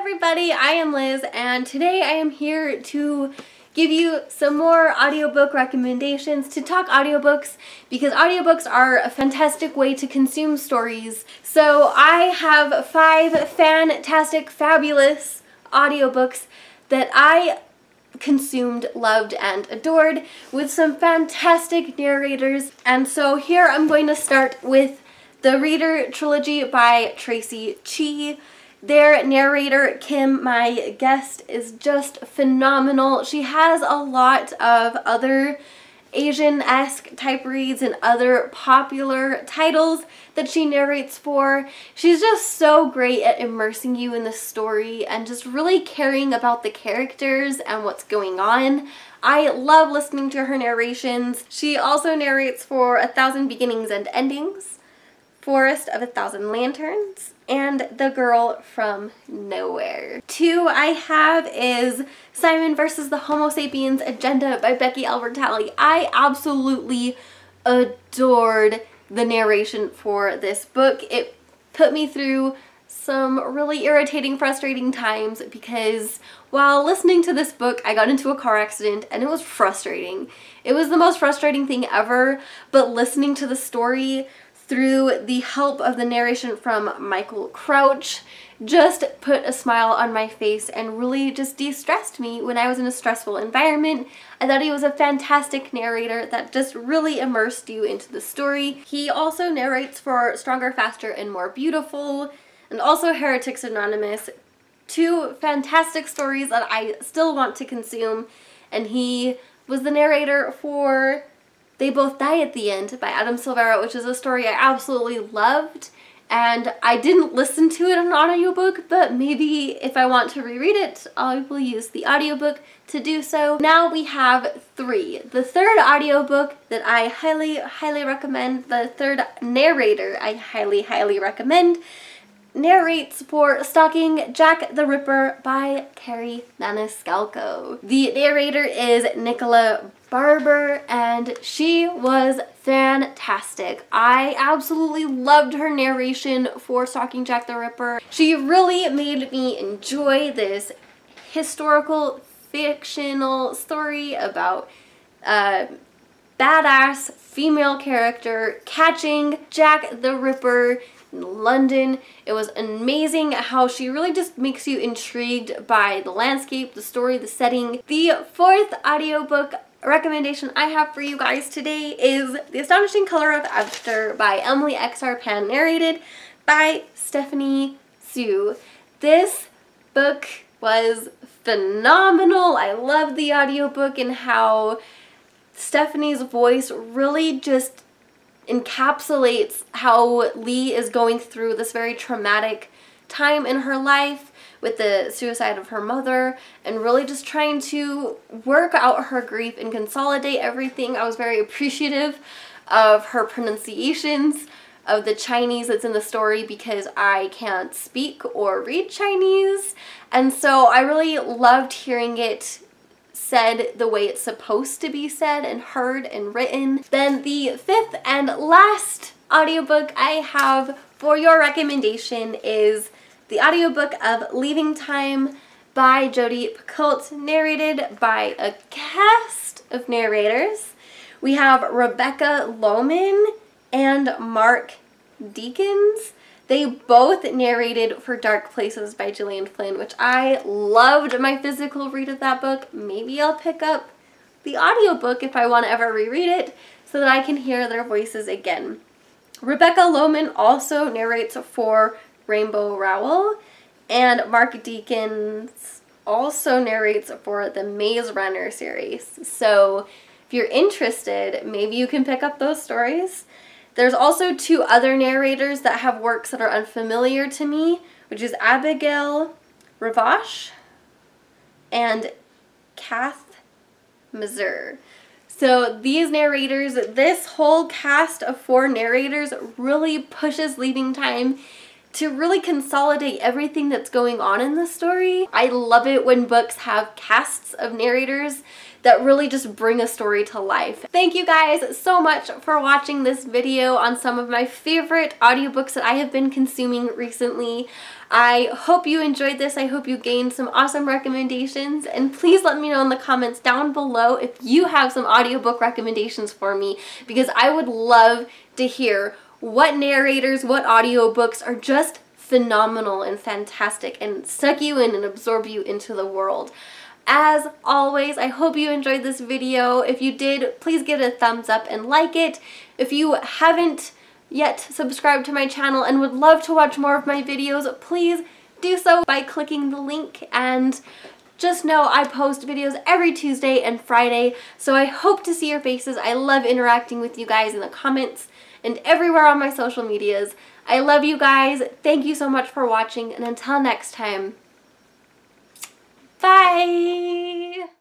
everybody, I am Liz, and today I am here to give you some more audiobook recommendations, to talk audiobooks, because audiobooks are a fantastic way to consume stories. So I have 5 fantastic, fabulous audiobooks that I consumed, loved, and adored, with some fantastic narrators. And so here I'm going to start with the Reader Trilogy by Tracy Chee. Their narrator, Kim, my guest, is just phenomenal. She has a lot of other Asian-esque type reads and other popular titles that she narrates for. She's just so great at immersing you in the story and just really caring about the characters and what's going on. I love listening to her narrations. She also narrates for 1,000 Beginnings and Endings, Forest of 1,000 Lanterns, and The Girl from Nowhere. 2 I have is Simon vs. the Homo Sapiens Agenda by Becky Albertalli. I absolutely adored the narration for this book. It put me through some really irritating, frustrating times because while listening to this book, I got into a car accident and it was frustrating. It was the most frustrating thing ever, but listening to the story through the help of the narration from Michael Crouch just put a smile on my face and really just de-stressed me when I was in a stressful environment. I thought he was a fantastic narrator that just really immersed you into the story. He also narrates for Stronger, Faster, and More Beautiful, and also Heretics Anonymous. 2 fantastic stories that I still want to consume, and he was the narrator for They Both Die at the End by Adam Silvera, which is a story I absolutely loved, and I didn't listen to it on audiobook, but maybe if I want to reread it, I will use the audiobook to do so. Now we have 3. The 3rd audiobook that I highly recommend, the 3rd narrator I highly recommend, narrates for Stalking Jack the Ripper by Carrie Maniscalco. The narrator is Nicola Barber, and she was fantastic. I absolutely loved her narration for Stalking Jack the Ripper. She really made me enjoy this historical fictional story about a badass female character catching Jack the Ripper in London. It was amazing how she really just makes you intrigued by the landscape, the story, the setting. The 4th audiobook recommendation I have for you guys today is The Astonishing Color of Esther by Emily X.R. Pan, narrated by Stephanie Sue. This book was phenomenal. I love the audiobook and how Stephanie's voice really just encapsulates how Lee is going through this very traumatic time in her life with the suicide of her mother and really just trying to work out her grief and consolidate everything. I was very appreciative of her pronunciations of the Chinese that's in the story because I can't speak or read Chinese, and so I really loved hearing it said the way it's supposed to be said and heard and written. Then the 5th and last audiobook I have for your recommendation is the audiobook of Leaving Time by Jodi Picoult, narrated by a cast of narrators. We have Rebecca Lohman and Mark Deakins. They both narrated for Dark Places by Gillian Flynn, which I loved my physical read of that book. Maybe I'll pick up the audiobook if I want to ever reread it so that I can hear their voices again. Rebecca Lohman also narrates for Rainbow Rowell, and Mark Deakins also narrates for the Maze Runner series. So if you're interested, maybe you can pick up those stories. There's also 2 other narrators that have works that are unfamiliar to me, which is Abigail Ravache and Kath Mazur. So these narrators, this whole cast of 4 narrators really pushes Leaving Time to really consolidate everything that's going on in the story. I love it when books have casts of narrators that really just bring a story to life. Thank you guys so much for watching this video on some of my favorite audiobooks that I have been consuming recently. I hope you enjoyed this. I hope you gained some awesome recommendations, and please let me know in the comments down below if you have some audiobook recommendations for me, because I would love to hear what narrators, what audiobooks are just phenomenal and fantastic and suck you in and absorb you into the world. As always, I hope you enjoyed this video. If you did, please give it a thumbs up and like it. If you haven't yet subscribed to my channel and would love to watch more of my videos, please do so by clicking the link. And just know I post videos every Tuesday and Friday, so I hope to see your faces. I love interacting with you guys in the comments and everywhere on my social medias. I love you guys. Thank you so much for watching, and until next time, bye!